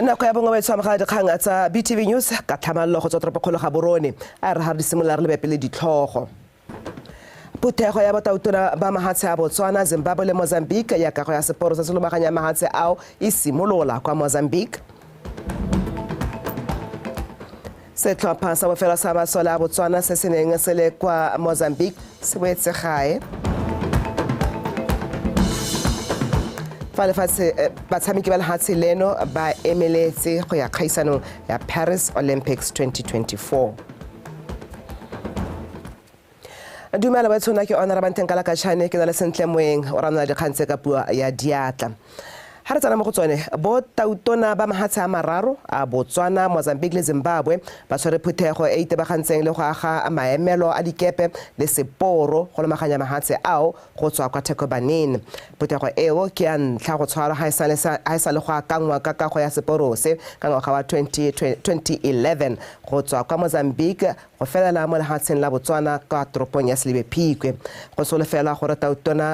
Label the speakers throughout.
Speaker 1: Nako ya bonga wetsa magadi kgang tsa BTV News ka tlhamallo go tswa tropokgolo ga Borone a re ha re simolola re lebepele ditlhogo. Puthego ya batautona ba mahatshe a Botswana, Zimbabwe le Mozambique ya kago ya seporo sa selomaganya mahatshe ao e simolola kwa Mozambique. Setlhopha sa bofelo sa masole a Botswana se se neng se le kwa Mozambique se boetse gae. Batshameki ba lehatshe leno ba emeletse go ya kgaisanong ya Paris Olympics 2024. Dumela batsona ke ona Rabanteng Kala Kashane ke na le sentle moeng o rana dikgang tse ka puo ya diatla. Ha re tsana mo go tsone bo tautona ba mahatshe a mararo a Botswana, Mozambique le Zimbabwe ba tshwere phuthego e itebagantseng le go aga maemelo a dikepe le seporo go lomaganya mahatshe ao go tswa kwa Thekobanini. Phuthego eo ke ya ntlha go tshwara ha e le go akangwa ka kago ya seporo se ka ngwaga wa 2011 go tswa kwa Mozambique go felela mo lehatsheng la Botswana ka toropong ya Selebephikwe. Go solofela gore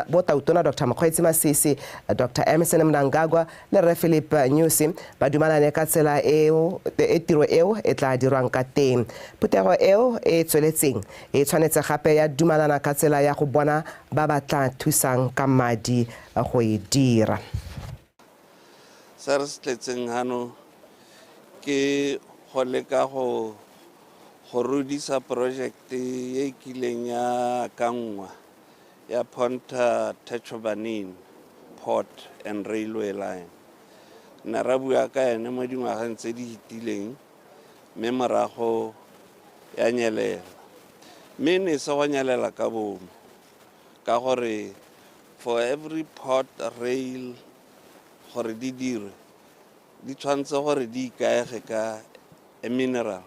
Speaker 1: bo tautona Dr. Mokgweetsi Masisi, Dr. Emerson Mnangagwa le Re Philip Nyusi ba dumalane ka tsela eo tiro eo e tla dirwang ka teng. Phuthego eo e tsweletseng e tshwanetse gape ya dumalana ka tsela ya go bona ba ba tla thusang ka madi go e dira.
Speaker 2: Se re se tletseng hano ke go leka go rudisa project e kileng ya kangwa ya Ponta Thekobanini Port and Railway Line. Na ra bua ka ene mo dingwageng tse di hitileng mme morago ya nyelela. Mme ne se go nyelela ka bomo ka gore for every port rail gore di dire di tshwanetse gore di ikaege ka a mineral.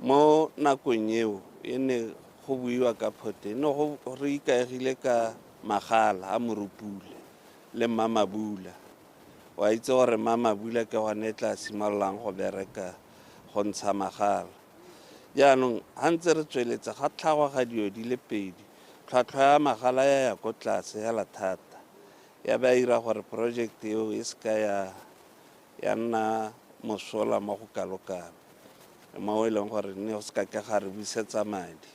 Speaker 2: Mo nakong eo e ne go buiwa ka port no go re ikaegile ka magala a morupule le mamabula. Wa itse gore mamabula ke gone tla simololang go bereka go ntsha magala. Jaanong ha ntse re tsweletse ga tlhagwa ga dio di le pedi tlhwatlhwa ya magala ya go tlase ya la thata ya ba ira gore project eo e ska ya nna mosola mo go kalokalo mo e leng gore ne go ska ke ga re busetsa madi.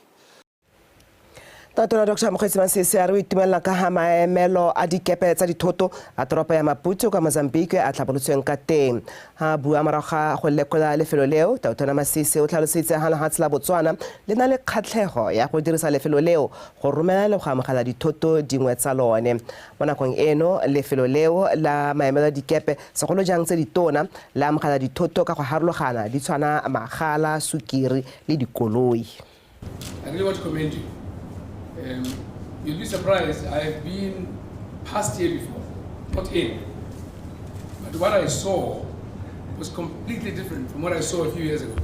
Speaker 1: Tatona Dr. Mokgweetsi Masisi a re itumelela ka ha maemelo a dikepe tsa dithoto a toropo ya Maputo kwa Mozambique a tlhabolotsweng ka teng. Ha bua morago ga go lekola lefelo leo, Tatona Masisi o tlhalositse ha lehatshe la Botswana le na le kgatlhego ya go dirisa lefelo leo go romela le go amogela dithoto dingwe tsa lone. Mo nakong eno lefelo leo la maemelo a dikepe segolo jang tse ditona la amogela dithoto ka go harologana di tshwana magala, sukiri le dikoloi.
Speaker 3: I really want to commend you. You'll be surprised, I've been past here before, not in. But what I saw was completely different from what I saw a few years ago.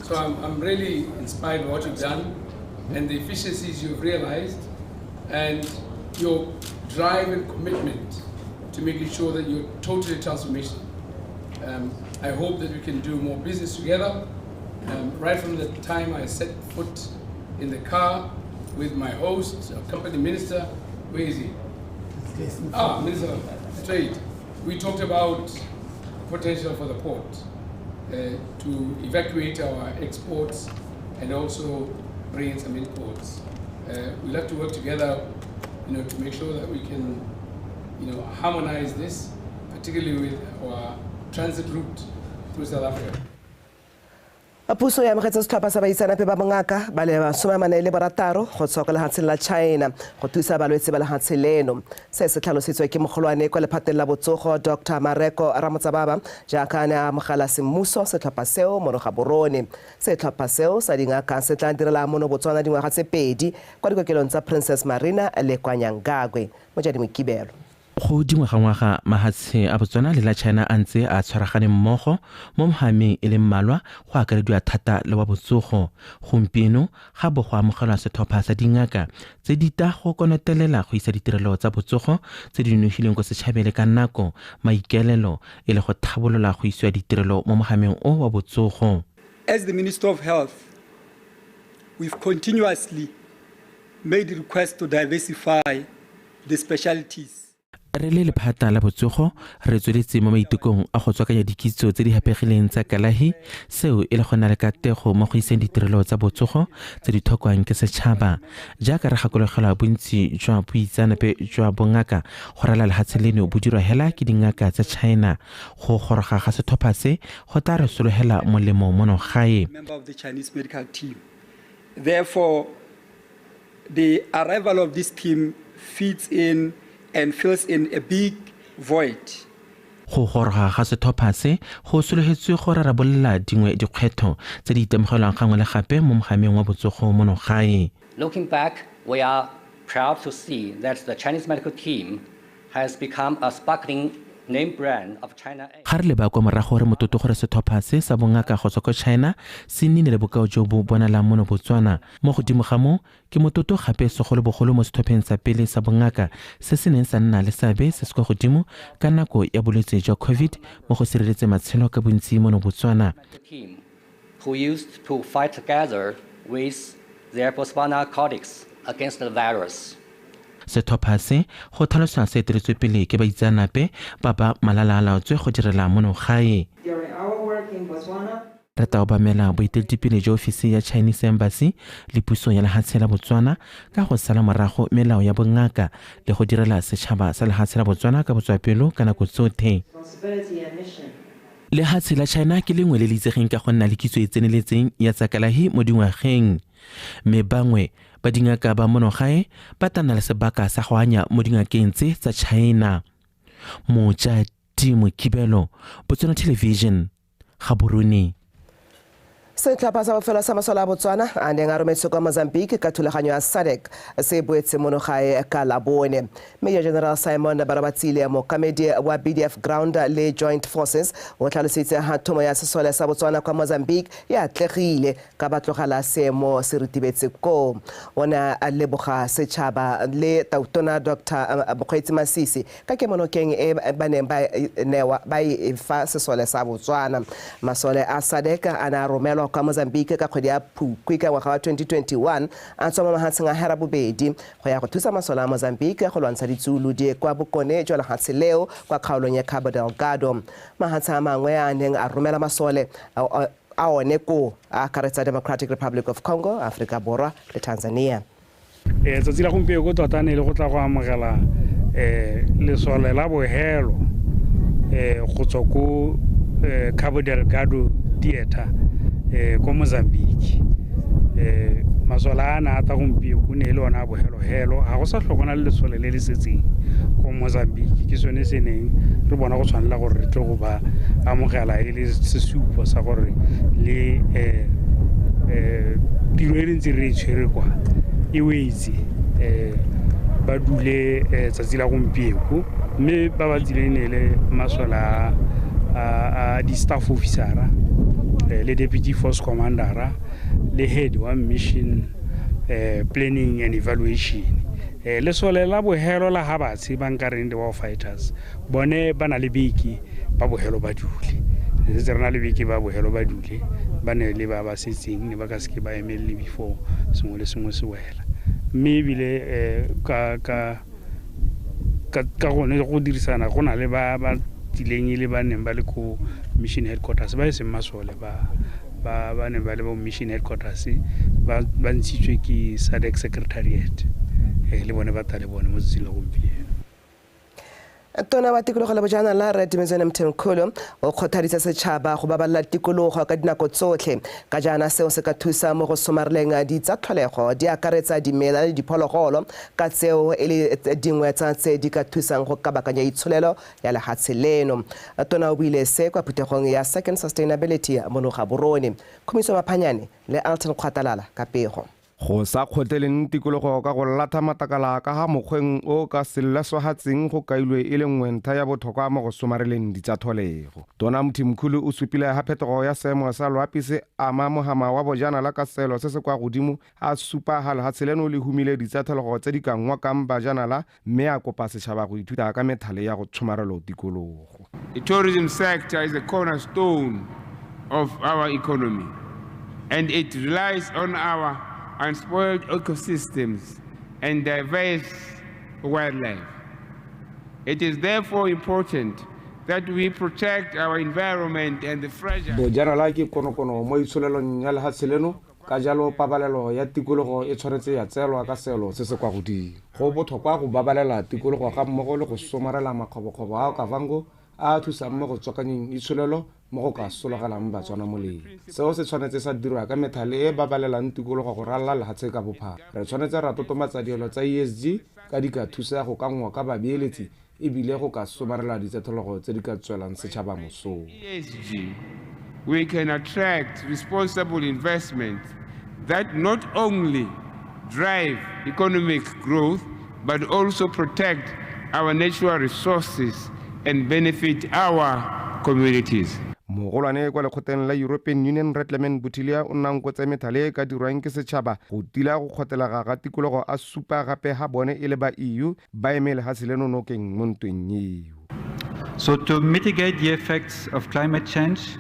Speaker 3: So I'm really inspired by what you've done and the efficiencies you've realized and your drive and commitment to making sure that you're totally transformational. I hope that we can do more business together. Right from the time I set foot in the car with my host, company minister, where is he? Minister of Trade. We talked about potential for the port to evacuate our exports and also bring in some imports. We'll have to work together, to make sure that we can, harmonize this, particularly with our transit route through South Africa.
Speaker 1: Puso ya amogetse setlhopha sa baitsanape ba bongaka ba le 46 go tswa kwa lehatsheng la China go thusa balwetse ba lehatshe leno. Se se tlhalositswe ke mogolwane kwa lephateng la botsogo Dr. Mareko Ramotsababa jaaka ne a amogela semmuso setlhopha seo mo ga Borone. Setlhopha seo sa dingaka se tla direla mono Botswana dingwaga tse pedi kwa dikokelong tsa Princess Marina le kwa Nyangagwe. Mojadi Mokibelo.
Speaker 4: Go dingwaga mahatshe a Botswana le la China a ntse a tshwaragane mmogo mo mohameng e le mmalwa go akarediwa thata le wa botsogo. Gompieno ga bo go amogelwa setlhopha sa dingaka tse di ta go konotelela go isa ditirelo tsa botsogo tse di nonofileng go setšhabele ka nako maikaelelo e le go thabolola go isiwa ditirelo mo mohameng o wa botsogo.
Speaker 5: As the Minister of Health, we've continuously made requests to diversify the specialties.
Speaker 4: re le lephata la botsogo re tsweletse mo maitekong a go tswakanya dikitso tse di hapegileng tsa kalahi seo e le go na le katego mo go iseng ditirelo tsa botsogo tse di tlhokwang ke setšhaba jaaka re gakologelwa bontsi jwa boitseanape jwa bongaka go rala lefatshe leno bo dirwa hela ke dingaka tsa China go goroga ga setlhopha se go tla re sologela molemo mono gae.
Speaker 5: Member of the Chinese medical team. Therefore, the arrival of this team fits in and fills in a big void.
Speaker 4: Go goroga ga setlhopha se go sologetswe go rarabolla dingwe dikgwetho tse di itemogelwang gangwe le gape mo mogameng wa botsogo mono gae.
Speaker 6: Looking back, we are proud to see that the Chinese medical team has become a sparkling name brand of China.
Speaker 4: Ga re leba kwa morago gore mototo gore setlhopha se sa bongaka go tswa ko China se nnile le bokao jo bo bonalang mono Botswana mo godimo ga mo ke mototo gape segolobogolo mo sethopheng sa pele sa bongaka se se neng sa nna le seabe se se kwa godimo ka nako ya bolwetse jwa COVID mo go sireletse matshelo ka bontsi mono Botswana.
Speaker 6: Team who used to fight together with their Botswana colleagues against the virus.
Speaker 4: Setlhopha se go tlhaloswa se diretswe pele ke baitseanape ba ba malala-a-laotswe go direla mono gae.
Speaker 7: During our work in Botswana,
Speaker 4: re tla obamela boeteledipele jwa ofisi ya Chinese Embassy le puso ya lefatshe la Botswana ka go sala morago melao ya bongaka le go direla setšhaba sa lefatshe la Botswana ka botswapelo ka nako tsotlhe.
Speaker 7: responsibility and mission.
Speaker 4: Lefatshe la China ke lengwe le le itsegeng ka go nna le kitso e tseneletseng ya tsa kalahi mo dingwageng mme bangwe ba dingaka ba mono gae ba tana le sebaka sa go anya mo dingakeng tse tsa China. Mojadi Mokibelo, Botswana Television, Gaborone.
Speaker 1: Setlhopha sa bofelo sa masola a Botswana a neng a rometswe kwa Mozambique ka thulaganyo ya SADC se boetse mono gae ka Labone. Major General Simon Barabatsile mookamedi wa BDF Ground le Joint Forces o tlhalositse ha thomo ya sesole sa Botswana kwa Mozambique ya atlegile ka batlogela seemo se ritibetse ko ona a leboga setšhaba le tautona Dr. Mokgweetsi Masisi ka kemonokeng e ba neng ba e fa sesole sa Botswana. Masole a SADC a na romelwa kwa Mozambique ka kgwedi ya Phukwi ka ngwaga wa 2021 a tswa mo mahatsheng a hera bobedi go ya go thusa masola a Mozambique go lwantsha ditsulu di kwa bokone jwa lefatshe leo kwa kgaolong ya Cabo Delgado. Mahatshe a mangwe a neng a romela masole a one ko a akaretsa Democratic Republic of Congo, Africa Borwa le Tanzania.
Speaker 8: Tsatsi la gompieno go tota ne le go tla go amogela lesole la bohelo go tswa ko Cabo Delgado Theater ko Mozambique. Masola a na ta gompieno go ne le ona bohelo ga go sa tlhokona le lesole le le setseng ko Mozambique ke sone se neng re bona go tshwanela gore re tle go ba amogela e le sesupo sa gore le tiro e ntse re tshwere kwa e wetse ba dule tsatsi la gompieno mme ba ba dileng le masola a di staff officer le deputy force commander le head wa mission planning and evaluation le sole la bohelo la habatse ba nkareng the war fighters bone ba na le biki ba bohelo ba dule se rena le biki ba bohelo ba dule ba ne le ba setseng ne ba ka se ba emelle before sengwe le sengwe se wela mme bile ka gone go dirisana go na le ba tileng ile ba neng ba le ko mission headquarters ba se masole ba ne ba le bo mission headquarters ba ntshitswe ke SADC secretariat le bone ba tale bone mo tsela gompieno.
Speaker 1: Tona wa tikologo la bojanala Red Dimension Mthimkhulu o kgotharitsa setšhaba go baballa tikologo ka dinako tsotlhe ka jana seo se ka thusa mo go somareleng di tsa tlholego di akaretsa dimela le diphologolo ka tseo e le dingwe tsa tse di ka thusang go kabakanya itsholelo ya lefatshe leno. Tona o buile se kwa phuthegong ya Second Sustainability mo Gaborone. Khomiso Maphanyane le Alton Kgwatalala ka pego.
Speaker 9: Go sa kgoteleng tikologo ka go latha matakala ka ha mokgweng o ka sellaswahatseng go kailwe e le ngwentha ya botlhokwa mo go somareleng ditšatholego. Tona Mthimkhulu o supile ha phetogo ya seemo sa loapi se ama mohama wa bojanala ka selo se se kwa godimo a supa ha lefatshe leno le humile ditšatholego tse di ka ngwakang bajanala mme a kopa setšhaba go ithuta ka methale ya go tshomarelo tikologo.
Speaker 10: The tourism sector is a cornerstone of our economy and it relies on our unspoiled ecosystems and diverse wildlife. It is therefore important that we protect our environment and the fragile.
Speaker 9: bojanala ke konokono mo itsholelong ya lehatshe leno ka jalo pabalelo ya tikologo e tshwanetse ya tseelwa ka seelo se se kwa godimo go botlhokwa go babalela tikologo ga mmogo le go somarela makgobokgobo a kavango a thusang mo go tswakanyeng itsholelo mo go ka sologelang batswana molemo seo se tshwanetse sa dirwa ka methale e babalelang tikologo go ralala lehatshe ka bophara re tshwanetse ra totomatsa dielo tsa ESG ka di ka thusa go ka ngwa ka babeeletsi ebile go ka somarela ditsetologo tse di ka tswelang setšhaba mosola.
Speaker 10: ESG, we can attract responsible investment that not only drive economic growth but also protect our natural resources and benefit our communities.
Speaker 9: mogolwane kwa lekgotleng la European Union Redlemond Butilia o nnang kotse methale ka dirwang ke setšhaba go tila go kgotelega ga tikologo a supa gape ga bone e le ba EU ba emele ga seleno nokeng mo ntweng eo.
Speaker 11: So to mitigate the effects of climate change,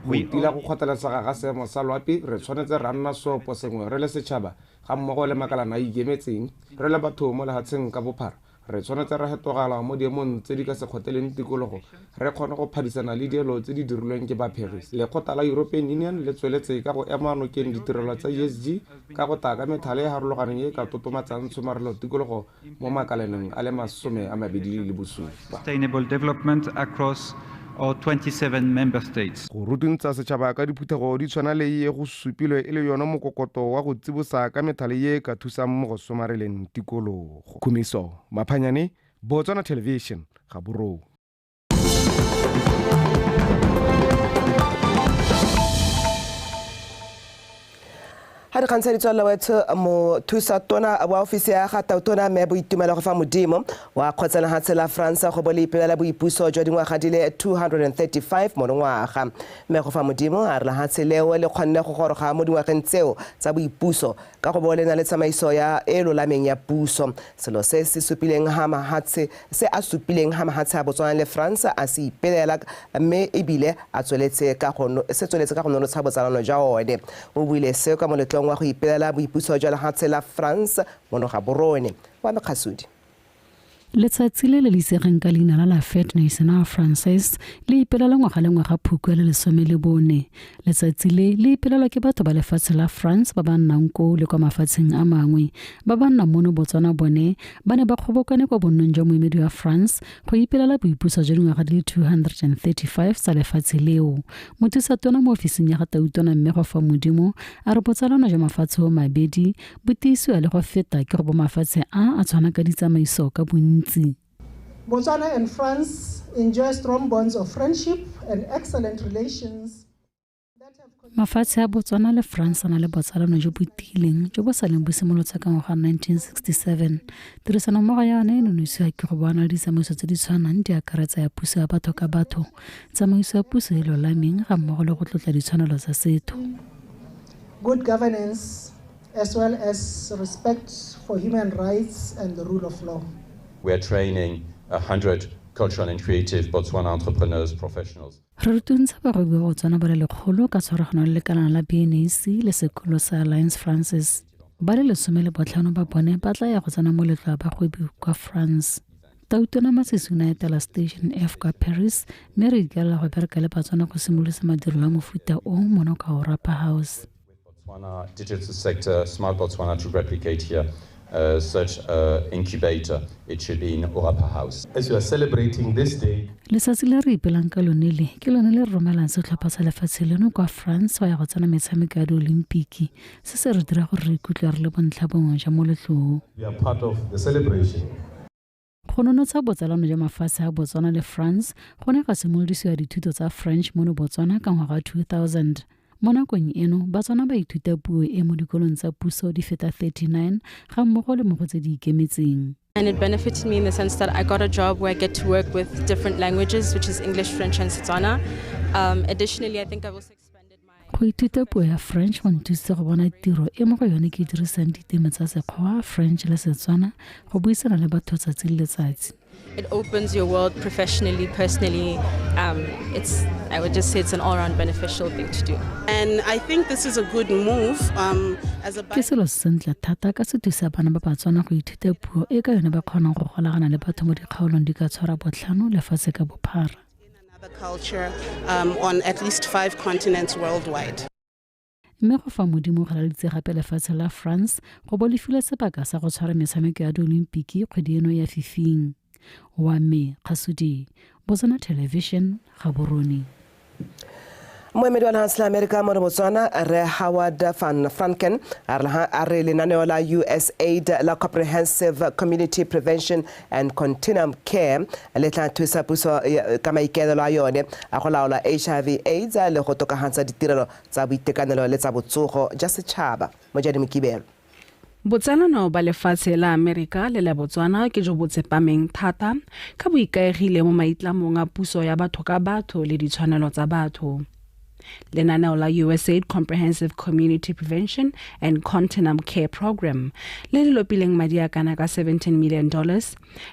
Speaker 9: go tila go kgotelesega ga seemo sa loapi re tshwanetse ra nna seopo sengwe re le setšhaba ga mmogo le makalana a ikemetseng re le batho mo lehatsheng ka bophara re tshwanetse ra hetogala mo diemong tse di ka se kgoteleng tikologo re kgone go phadisana le dielo tse di dirilweng ke baphegisi lekgotla la European Union le tsweletse ka go ema nokeng ditirelo tsa ESG ka go taka methale e harologaneng e ka totomatsang tshomarelo tikologo mo makalaneng a le 27.
Speaker 11: sustainable development across all 27 member states.
Speaker 9: go rutuntsa setšhaba ka diphuthego di tshwana le ye go supilwe e le yona mokokoto wa go tsibosa ka methale ye ka thusang mo go somareleng tikologo. Khumiso Maphanyane, Botswana Television, Gaborone.
Speaker 1: ha re kgantsa ditswalla wethu mo thusa tona wa ofisi ya ga tautona me boitumelo go fa modimo wa kgotsela ha tsela France go bole ipela boipuso jwa dingwaga di le 235 mo ngwaga me go fa modimo a re la ha tseleo le kgonne go goroga mo dingwageng tseo tsa boipuso ka go bolena le tsamaiso ya elo lameng ya puso selo se se supileng ha mahatse se a supileng ha mahatse a Botswana le France a se ipelela me ebile a tsweletse ka go no tsa botsalano jwa one o buile se ka moletlo wa go ipelela boipuso jwa lehatshe la France mono Gaborone wa Mekgasudi.
Speaker 12: Letsatsi le le lisegeng ka leina la Fête Nationale Française le ipelela ngwaga le ngwaga Phukwe le 14. Letsatsi le ipelelwa ke batho ba lefatshe la France ba ba nnang ko le kwa mafatsheng a mangwe ba ba nna mono Botswana bone ba ne ba kgobokane kwa bonnong jwa moemedi wa France go ipelela boipuso jwa dingwaga di le 235 tsa lefatshe leo. Mothusa tona mo ofising ya ga Tautona mme go fa modimo a re botsalano jwa mafatshe o mabedi bo tiisiwa le go feta ke go bo mafatshe a tshwana ka ditsamaiso ka bontsi.
Speaker 13: Botswana and France enjoy strong bonds of friendship and excellent relations.
Speaker 12: Mafatshe a Botswana le France na le botsalano jo bo tiileng jo bo saleng bo simolotse ka ngwaga 1967. Tirisano mmogo ya yone e nonosiwa ke go bona ditsamaiso tse di tshwanang di akaretsa ya puso ya batho ka batho, tsamaiso ya puso e lolameng ga mmogo le go tlotla ditshwanelo tsa setho.
Speaker 13: Good governance as well as respect for human rights and the rule of law.
Speaker 14: We are training 100 cultural and creative Botswana entrepreneurs, professionals.
Speaker 12: Re rutuntsa barobi ba Botswana ba le lekgolo ka tshwaragano le lekalana la BNAC le sekolo sa Alliance Francaise. Ba le 15 ba bone ba tla ya go tsena mo letlo ba bagwebi kwa France. Tautona Masisi na etela Station F kwa Paris mme re ikela go bereka le Botswana go simolosa madirelo a mofuta o mono ka Orapa House.
Speaker 14: Botswana digital sector, Smart Botswana to replicate here. Such incubator, it should be in Orapa House.
Speaker 15: As you are celebrating this day,
Speaker 12: letsatsi le re ipelang ka lonele ke lone le romelang setlhopha sa lefatshe leno kwa France wa ya go tsena metshameko ya di-Olimpiki se se re dira gore re ikutlwe re le bontlhabongwe ja mo letlong.
Speaker 15: We are part of the celebration.
Speaker 12: Go nonotsa botsalano jwa mafatshe a Botswana le France go ne ga simolodisiwa dithuto tsa French mono Botswana ka ngwaga 2000. Mo nakong eno Batswana ba ithuta puo e mo dikolong tsa puso di feta 39 ga mmogo le mo go tse di ikemetseng.
Speaker 16: And it benefited me in the sense that I got a job where I get to work with different languages, which is English, French, and Setswana. Additionally, I think I've also expanded my...
Speaker 12: Go ithuta puo ya French go nthusitse go bona tiro e mo go yone ke dirisang ditema tsa Sekgowa, French le Setswana go buisana le batho tsatsi le letsatsi.
Speaker 16: It opens your world professionally, personally. I would just say it's an all-round beneficial thing to do.
Speaker 17: And I think this is a good move
Speaker 12: ke selo se sentle thata ka se thusa bana ba Batswana go ithuta puo e ka yone ba kgonang go golagana le batho mo dikgaolong di ka tshwara botlhano lefatshe ka bophara.
Speaker 17: Culture on at least 5 continents worldwide.
Speaker 12: Mme go fa modimo go laleditse gape lefatshe la France go bo lefile sebaka sa go tshwara metshameko ya di-Olimpiki kgwedi eno ya fifing. Wa me Khasudi, Botswana Television, Gaborone.
Speaker 1: Moemedi wa Nahansi la Amerika mo Botswana re Howard van Franken a re lenaneo la USAID la Comprehensive Community Prevention and Continuum Care le tla thusa puso ka maikaelelo a yone a go laola HIV/AIDS le go tokafatsa ditirelo tsa boitekanelo le tsa botsogo ja setšhaba. Mojadi Mokibelo.
Speaker 18: Botsalano ba lefatshe la Amerika le la Botswana ke jo botsepameng thata ka boikaegile mo maitlamong a puso ya batho ka batho le ditshwanelo tsa batho. Lenaneo la USAID Comprehensive Community Prevention and Continuum Care Program le lopileng madi a kana ka $17 million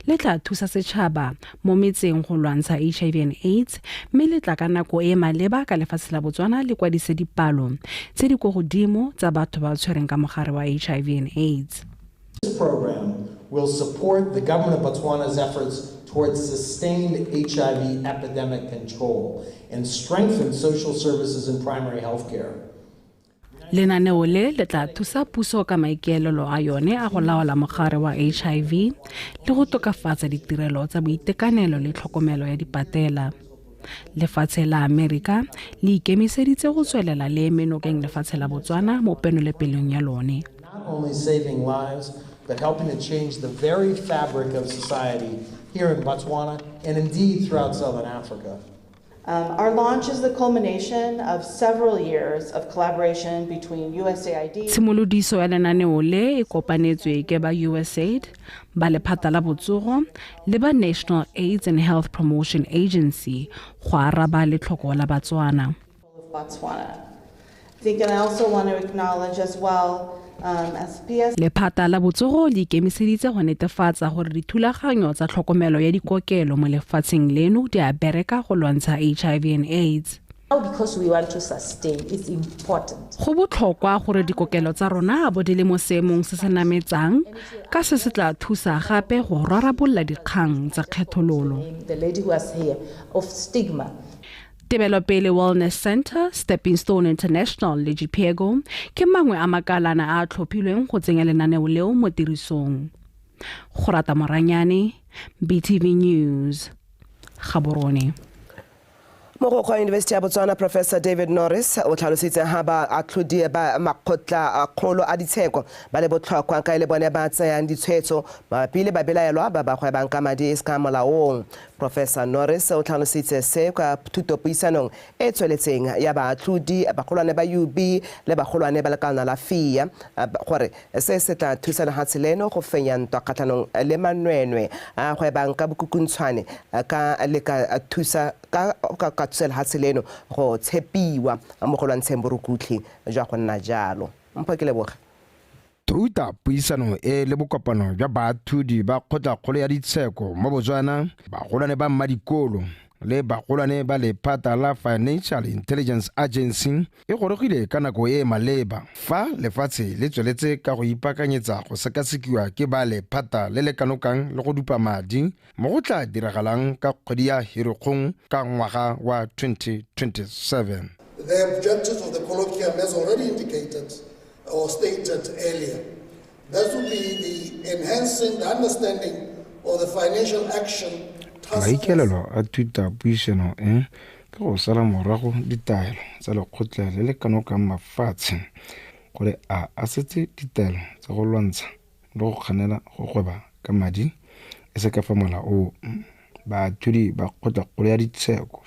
Speaker 18: le tla thusa setšhaba mo metseng go lwantsha HIV and AIDS mme le tla ka nako e maleba ka lefatshe la Botswana le kwadise dipalo tse di go godimo tsa batho ba tshwereng ka mogare wa HIV and AIDS.
Speaker 19: This program will support the government of Botswana's efforts towards sustained HIV epidemic control and strengthen social services and primary health care.
Speaker 18: Lenaneo le tla thusa puso ka maikaelelo a yone a go laola mogare wa HIV le go tokafatsa ditirelo tsa boitekanelo le tlhokomelo ya dipatela. Lefatshe la Amerika le ikemiseditse go tswelela le menokeng lefatshe la Botswana mo penelepeleng ya lone.
Speaker 19: Not only saving lives, but helping to change the very fabric of society here in Botswana and indeed throughout Southern Africa.
Speaker 7: Our launch is the culmination of several years of collaboration between USAID.
Speaker 18: Tshimolodiso ya lenaneo le e kopanetswe ke ba USAID, ba lephata la botsogo le ba National AIDS and Health Promotion Agency go araba le tlhoko la Batswana.
Speaker 7: Botswana. I think and I also want to acknowledge as well as PS.
Speaker 18: Lephata la botsogo le ikemiseditse go netefatsa gore dithulaganyo tsa tlhokomelo ya dikokelo mo lefatsheng leno di a bereka go lwantsha HIV and AIDS.
Speaker 20: Because we want to sustain, it's important.
Speaker 18: Go botlhokwa gore dikokelo tsa rona bo di le mo seemong se se nametsang ka se se tla thusa gape go rarabolla dikgang tsa kgethololo.
Speaker 20: The lady who was here of stigma.
Speaker 18: Tebelopele Wellness Center, Stepping Stone International le Jipiego ke mangwe a makalana a tlhophilweng go tsenya lenaneo leo mo tirisong. Go rata Moranyane, BTV News, Gaborone.
Speaker 1: Mogokgo wa University ya Botswana Professor David Norris o tlhalositse ha ba atlhodi ba makgotla a kgolo a ditsheko ba le botlhokwa ka ile bone ba tsayang ditshwetso mabapi le babelaelwa ba bagwebang ka madi ska molaong. Professor Norris o tlhalositse se ka thutopuisanong e tsweletseng ya baatlhodi bagolwane ba UB le bagolwane ba lekana la FIA gore se se tla thusa le hatseleno go fenya ntwa kgatlhanong le manwenwe a gwebang ka bokukuntshwane ka le ka thusa ka tsela hatseleno go tshepiwa mo go lwantsheng borukutlhi jwa go nna jalo. Mpho ke leboga.
Speaker 9: Touta puisano e le bokopano jwa baatlhodi ba kgotla ya ditsheko mo Botswana bagolwane ba mmadikolo le bagolwane ba lephata la Financial Intelligence Agency e gorogile ka nako e maleba fa lefatshe le tsweletse ka go ipakanyetsa go sekasekiwa ke ba lephata le le kanokang le go dupa madi mo go tla diragalang ka kgwedi ya Ferikgong ka ngwaga wa 2027.
Speaker 21: The objectives of the colloquium has already indicated or stated earlier. That would be the enhancing the understanding of the financial action
Speaker 9: maikaelelo a tuta puisano ke go sala morago ditaelo tsa lekgotla le le kanokang mafatshe gore a setse ditaelo tsa go lwantsha le go kganela go gweba ka madi e se ka fa molao baatlhodi ba kgotla ya ditsheko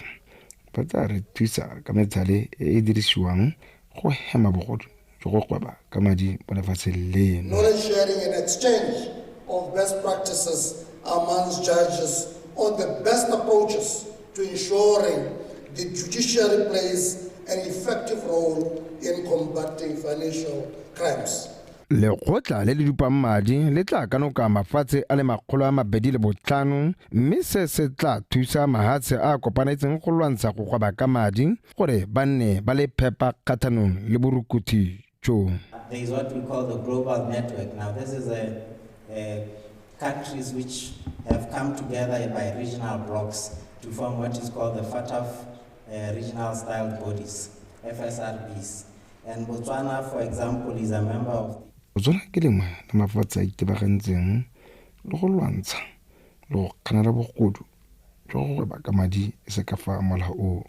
Speaker 9: ba tla re thusa ka metsale e e dirisiwang go hema bogodu jo go gweba ka madi mo lefatsheng leno.
Speaker 21: Knowledge sharing and exchange of best practices amongst judges on the best approaches to ensuring the judiciary plays an effective role in combating financial crimes.
Speaker 9: Lekgotla le le dupang madi le tla kanoka mafatshe a le 205 mme se tla thusa mahatshe a kopanetseng go lwantsha go gweba ka madi gore ba nne ba le phepa kgathanong le borukuthi jo.
Speaker 2: there is what we call the global network. Now, this is countries which have come together by regional blocks to form what is called the FATF regional style bodies, FSRBs. And Botswana, for example, is a member of
Speaker 9: Botswana ke lengwe la mafatshe a itebagantseng le go lwantsha le go kganela bogodu jwa go gweba ka madi e se ka fa molaong.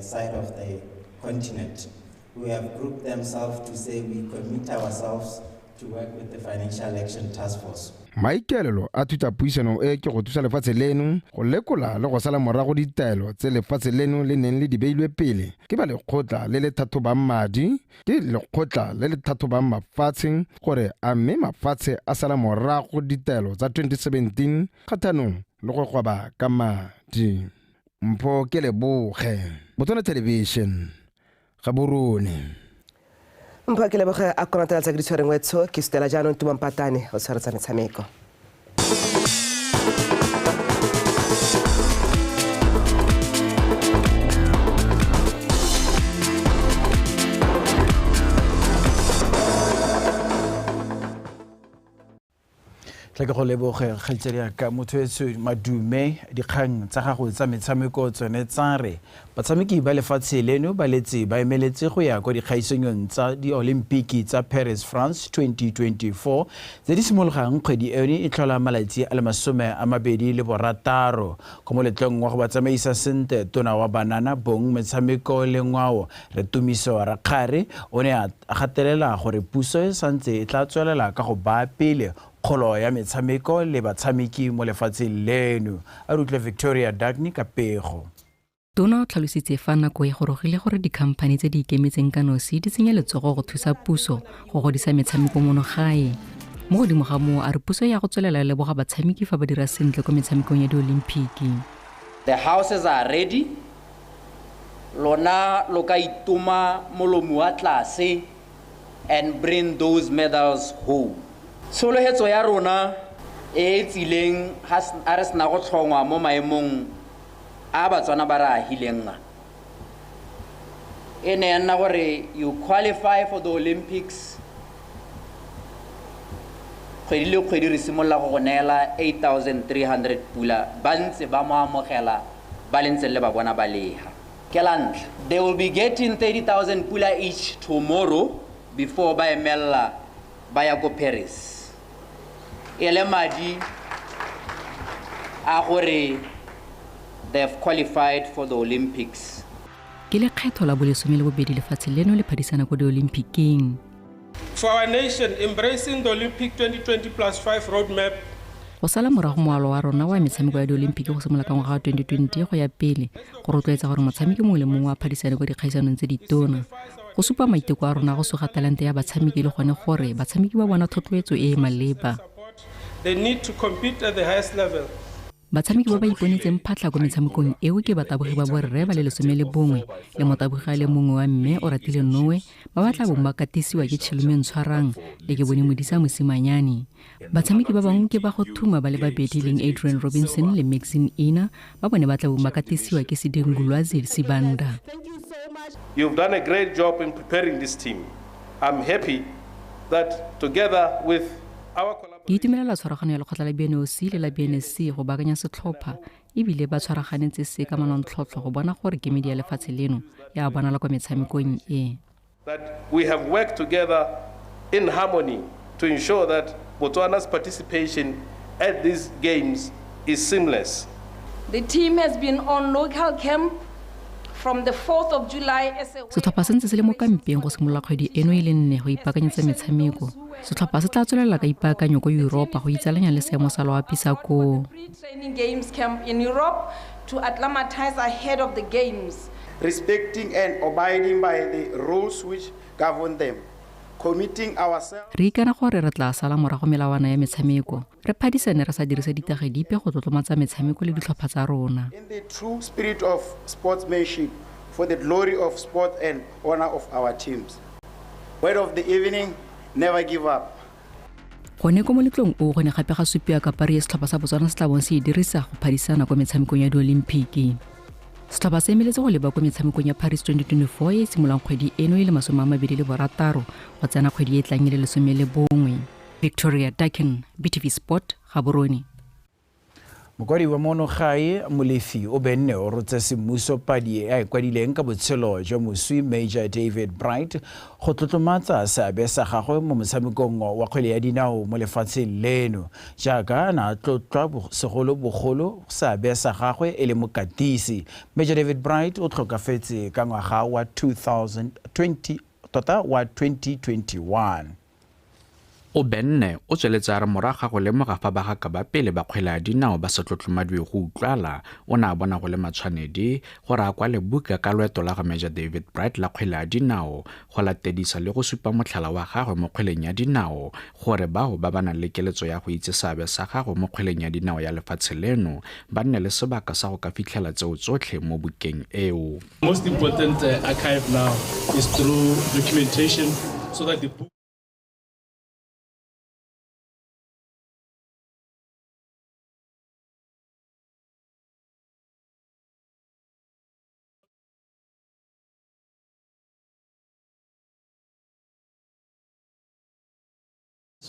Speaker 2: Side of the continent, who have grouped themselves to say we commit ourselves to work with the Financial Action Task Force.
Speaker 9: Maikaelelo a thutapuisano e ke go thusa lefatshe leno go lekola le go sala morago ditaelo tse lefatshe leno le neng le di beilwe pele ke ba lekgotla le le thathobang madi ke lekgotla le le thathobang mafatshe gore a mme mafatshe a sala morago ditaelo tsa 2017 kgathanong le go gweba ka madi. Mpho ke leboge Botswana Television Gaborone.
Speaker 1: Mpho ke leboge a konatela tsa ke di tshwereng wetso ke Stella jaanong Tumampatane o tshwaretsana tshameko.
Speaker 22: Tla ke go leboge kgeltsedi ka mothoetso Madume dikgang tsa gago tsa metshameko tsone tsare batshameki ba lefatshe leno ba letse ba emeletse go ya kwa dikgaisonyong tsa di-Olimpiki tsa Paris France 2024 tse di simologang kgwedi eno e tlhola malatsi a le 26 ko moletlong wa go batsamaisa sentle tona wa banana bong metshameko le ngwao re Tumiso Rakgare o ne a gatelela gore puso e santse e tla tswelela ka go baa pele kgolo ya metshameko le batshameki mo lefatsheng leno a rutlwe Victoria Dagny ka pego.
Speaker 23: Tona o tlhalositse fa nako e gorogile gore dikhamphane tse di ikemetseng ka nosi di tsenya letsogo go thusa puso go godisa metshameko mono gae. Mo godimo ga moo a re puso ya go tswelela le boga batshameki fa ba dira sentle kwa metshamekong ya di-Olimpiki.
Speaker 24: The houses are ready. Lona lo ka ituma molomo wa tlase and bring those medals home. Solohetso ya rona e tsileng a re sena go tlhongwa mo maemong a Batswana ba ra hilenga. E ne nna gore you qualify for the Olympics. Kgwedi le kgwedi re simolla go neela 8,300 pula ba ntse ba mo amogela ba lentse le ba bona ba leha. Ke la ntlha, they will be getting 30,000 pula each tomorrow before ba emella ba ya go Paris. Ele madi a gore they've qualified for the Olympics.
Speaker 23: Ke le kgetho la bolesome le bobedi lefatshe leno le phadisana ko di-Olympiking.
Speaker 25: For our nation, embracing the Olympic 2020+5 roadmap.
Speaker 23: Go sala morago moalo wa rona wa metshameko ya di-Olimpiki go simolola ka ngwaga wa 2020 go ya pele go rotloetsa gore motshameki mongwe le mongwe a phadisane kwa dikgaisanong tse ditona. Go supa maiteko a rona go suga talente ya batshameki le gone gore batshameki ba bona thotloetso e e maleba.
Speaker 25: They need to compete at the highest level.
Speaker 23: Batshameki ba ba iponetseng phatla kwa metshamekong eo ke batabogi ba borre ba le 11 le motabogi le mongwe wa mme o Ratile Noe ba batla bo makatisiwa ke Tshilome Ntshwarang le ke bone Modisa Mosimanyane. Batshameki ba bangwe ke ba go thuma ba le babedi leng Adrian Robinson le Maxine Ina ba bone batla bo makatisiwa ke Sidingulwazi Sibanda.
Speaker 15: You've done a great job in preparing this team. I'm happy that together with our
Speaker 23: Ke itumelela tshwaragano ya lekgotla la BNOC le la BNSC go baakanya setlhopha ebile ba tshwaraganetse se ka manontlhotlho go bona gore kemedi ya lefatshe leno ya bonala kwa metshamekong e.
Speaker 15: That we have worked together in harmony to ensure that Botswana's participation at these games is seamless.
Speaker 26: The team has been on local camp from the 4th of July as a
Speaker 23: Setlhopha se ntse se le mo kampeng go simolola kgwedi eno e le nne go ipaakanyetsa metshameko. Setlhopha se tla tswelela ka ipaakanyo ko Europa go itsalanya le seemo sa loapi sa ko
Speaker 26: training games camp in Europe to acclimatize ahead of the games.
Speaker 27: Respecting and abiding by the rules which govern them. Committing ourselves.
Speaker 23: Re ikana gore re tla sala morago melawana ya metshameko. Re phadisane re sa dirisa ditage dipe go tlotlomatsa metshameko le ditlhopha tsa rona.
Speaker 27: In the true spirit of sportsmanship for the glory of sport and honor of our teams. Word of the evening, never give up.
Speaker 23: Gone ko moletlong o gone gape ga supiwa ka pari ya setlhopha sa Botswana se tla bong se e dirisa go phadisana kwa metshamekong ya di-Olimpiki. setlhopha se emeletse go leba kwa metshamekong ya Paris 2024 e simololang kgwedi eno e le 26 go tsena kgwedi e tlang e le 11. Victoria Ducken, BTV Sport, Gaborone.
Speaker 22: mokwadi wa mono gae molefi o benne o rotse semmuso padi e a ikwadileng ka botshelo jwa moswi Major David Bright go tlotlomatsa seabe sa gagwe mo motshamekong wa kgwele ya dinao mo lefatsheng leno jaaka na tlotlwa segolobogolo seabe sa gagwe e le mokatisi. Major David Bright o tlhokafetse ka ngwaga wa 2021.
Speaker 3: o benne o tsweletse a re moraga go lemoga fa bagaka ba pele ba kgwele ya dinao ba sa tlotlomadwe go utlwala o ne a bona go le matshwanedi gore a kwa lebuka ka loeto la ga Major David Bright la kgwele ya dinao go latedisa le go supa motlhala wa gagwe mo kgweleng ya dinao gore bao ba ba nang le keletso ya go itse seabe sa gagwe mo kgweleng ya dinao ya lefatshe leno ba nne le sebaka sa go ka fitlhela tseo tsotlhe mo bukeng eo.
Speaker 25: Most important archive now is through documentation so that the book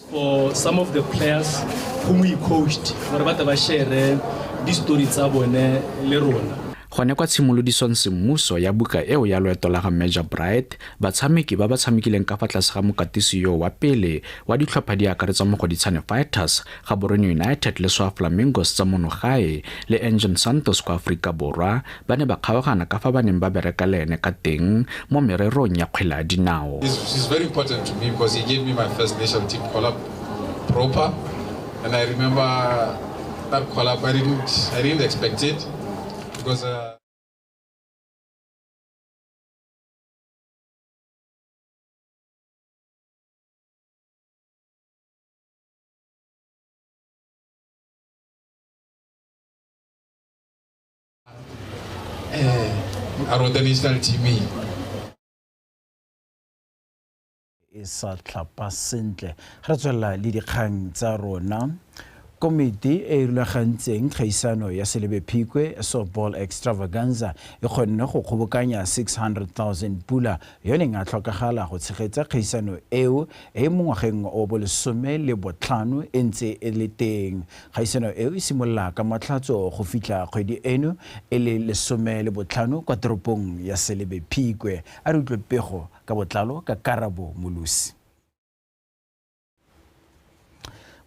Speaker 25: for some of the players whom we coached gore ba ba share di story tsa bone le rona.
Speaker 3: Gone kwa tshimolodisong semmuso ya buka eo ya loeto la ga Major Bright batshameki ba ba tshamekileng ka fa tlase ga mokatisi yo wa pele wa ditlhopha di akaretsa mo go Ditshane Fighters, Gaborone United le SWAFA Flamingos tsa monogae le Engine Santos kwa Aforika Borwa ba ne ba kgaogana ka fa ba neng ba bereka le ene ka teng mo mererong ya kgwele ya dinao.
Speaker 4: It's very important to me because he gave me my first national team call-up proper, and I remember that call-up I didn't expect it. Because I wrote the national team.
Speaker 22: E sa tlhapa sentle ga re tswela le dikgang tsa rona. Komiti e rulagantseng kgaisano ya Selebephikwe softball extravaganza e kgonne go kgobokanya 600,000 pula yone nga tlhokagala go tshegetsa kgaisano eo e mo ngwageng o bo 15 e ntse e le teng. Kgaisano eo e simolola ka matlhatso go fitlha kgwedi eno e le 15 kwa toropong ya Selebephikwe. A re utlwe pego ka botlalo ka Karabo Molusi.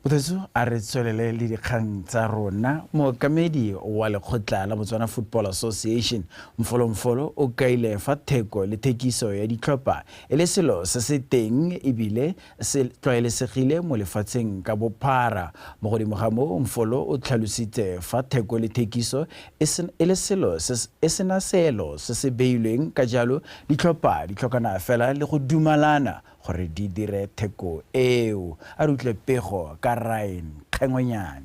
Speaker 22: Botsetso a re tswelele le dikgang tsa rona. Mookamedi wa lekgotla la Botswana Football Association Mfolo o kaile fa theko le thekiso ya ditlhopha e le selo se se teng ebile se tlwaelesegile mo lefatsheng ka bophara. Mo godimo ga moo Mfolo o tlhalositse fa theko le thekiso e le selo se sena seelo se se beilweng ka jalo ditlhopha di tlhokana fela le go dumalana gore di dire theko eo. A re utlwe pego ka Ryan Kgengonyane.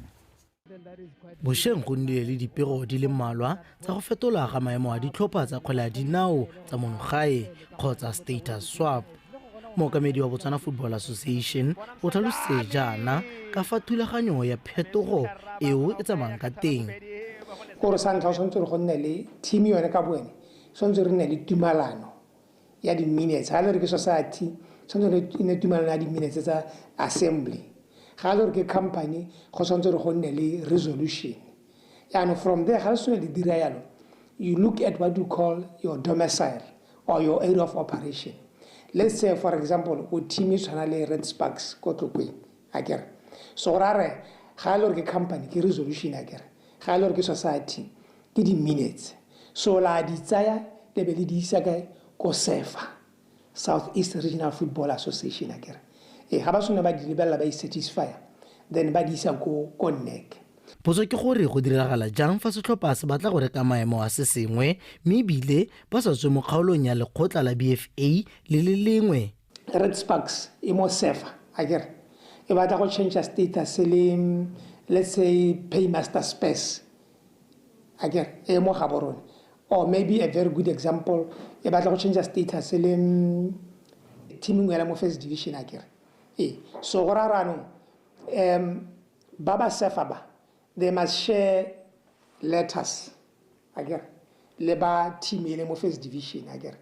Speaker 5: Bosheng go nnile le dipego di le mmalwa tsa go fetola ga maemo a ditlhopha tsa kgwele ya dinao tsa monogae kgotsa status swap. Mookamedi wa Botswana Football Association o tlhalositse jaana ka fa thulaganyo ya phetogo eo e tsamayang ka teng.
Speaker 6: Gore sa ntlha o tshwanetse go nne le team yone ka boene, tshwanetse re nne le tumalano ya di-minutes. Ga le re ke society tshwanetse re nne tumalano ya di-minutes tsa assembly. Ga le re ke company go tshwanetse go nne le resolution. And from there, ga le sone le dira yalo, you look at what you call your domicile or your area of operation. Let's say, for example, o team is tshwana Red Sparks ko Tlokweng akere. So ra re ga le re ke company ke resolution akere. Ga le re ke society ke di-minutes. So la di tsaya le be le di isa kae ko SEFA, Southeast Regional Football Association akere. Ga ba sone ba di lebella ba satisfy, then ba di isa ko NEC.
Speaker 5: Potso ke gore go diragala jang fa setlhopha se batla go reka maemo a se sengwe mme ebile ba sa tswe mo kgaolong ya lekgotla la BFA le le lengwe.
Speaker 6: Red Sparks e mo SEFA akere e batla go change status le, let's say, Paymaster Space akere e mo Gaborone. Or maybe a very good example, e batla go change status le teaming ya mo first division akere. So go rarano baba SEFA ba, they must share letters. Again, le ba team e le mo first division again,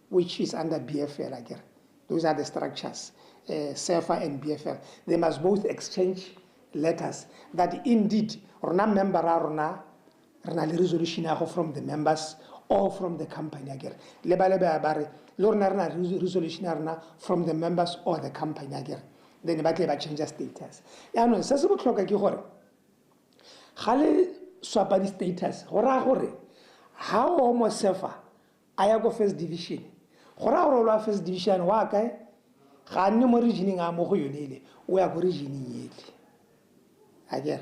Speaker 6: which is under BFL again. Those are the structures, SEFA and BFL. They must both exchange letters that indeed rona member rona le resolution from the members or from the company again. Le ba bare le rona resolution from the members or the company again. Then ba tle ba change status. Ya no se se botlhoka ke gore ga le swapa di status go ra gore ha o mo SEFA aya go first division go ra gore lo first division wa kae ga nne mo regioning a mo go yonele o ya go regioning yele again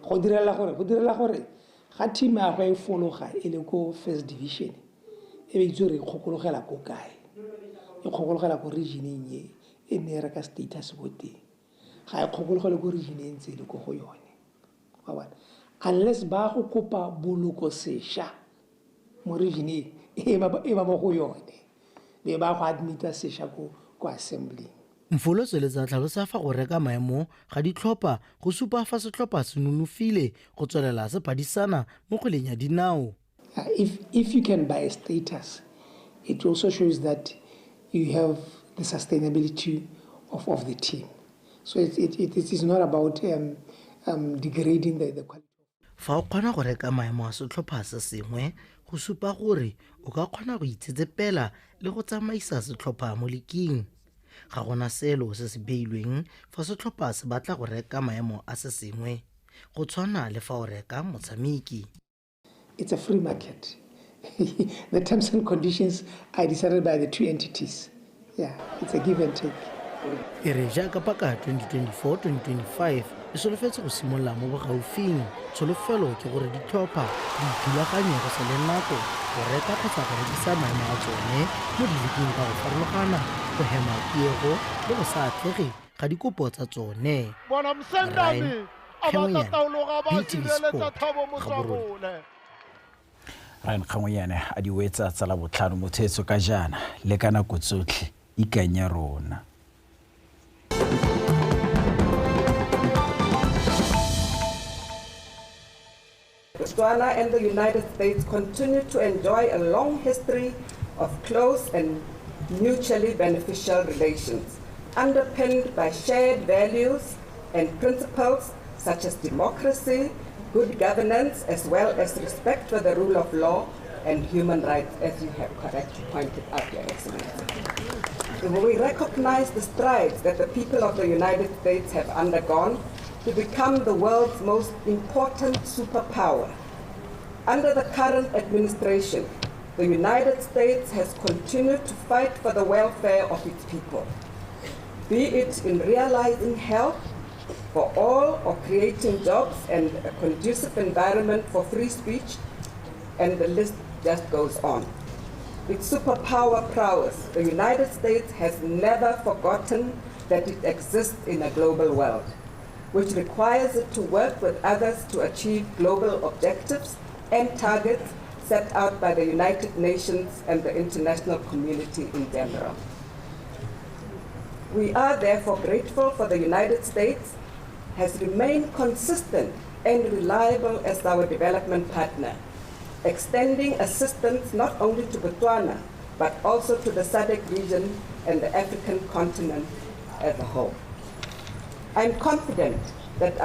Speaker 6: go direla gore ga team ya go e fologa e le go first division e be itse re kgokologela ko kae e kgokologela go regioning ye e ne re ka status go teng ga e kgokologela go regioning tse le go go yone wa bona unless ba go kopa boloko sesha mo regioning e ba mo go yone be ba go admita sesha ko assembly.
Speaker 5: Mfolo Seletsa tlhalosa fa go reka maemo ga ditlhopha go supa fa setlhopha se nonofile go tswelela se padisana mo kgweleng ya dinao.
Speaker 6: If you can buy a status, it also shows that you have the sustainability of the team. So it is not about degrading the quality.
Speaker 5: Fa o kgona go reka maemo a setlhopha se sengwe go supa gore o ka kgona go itsetsepela le go tsamaisa setlhopha mo leking. Ga gona selo se se beilweng fa setlhopha se batla go reka maemo a se sengwe go tshwana le fa o reka motshameki.
Speaker 6: It's a free market. The terms and conditions are decided by the two entities. Yeah, it's a give and take.
Speaker 5: E re jaaka paka 2024-2025 e solofetse go simolola mo bogaufing. Tsholofelo ke gore ditlhopha di ithulaganye go sa le nako go reka kgotsa go rekisa maemo a tsone mo dileking ka go farologana go hema tiego le go sa atlege ga dikopo tsa tsone.
Speaker 22: Ryan Khamonyane a di wetsa tsa la botlhano mo thetso ka jana le ka nako tsotlhe ikanya rona.
Speaker 8: Botswana and the United States continue to enjoy a long history of close and mutually beneficial relations, underpinned by shared values and principles such as democracy, good governance, as well as respect for the rule of law and human rights, as you have correctly pointed out, Your Excellency. We recognize the strides that the people of the United States have undergone to become the world's most important superpower. Under the current administration, the United States has continued to fight for the welfare of its people, be it in realizing health for all or creating jobs and a conducive environment for free speech, and the list just goes on. Its superpower prowess, the United States has never forgotten that it exists in a global world, which requires it to work with others to achieve global objectives and targets set out by the United Nations and the international community in general. We are therefore grateful for the United States has remained consistent and reliable as our development partner, extending assistance not only to Botswana, but also to the SADC region and the African continent as a whole. I'm confident that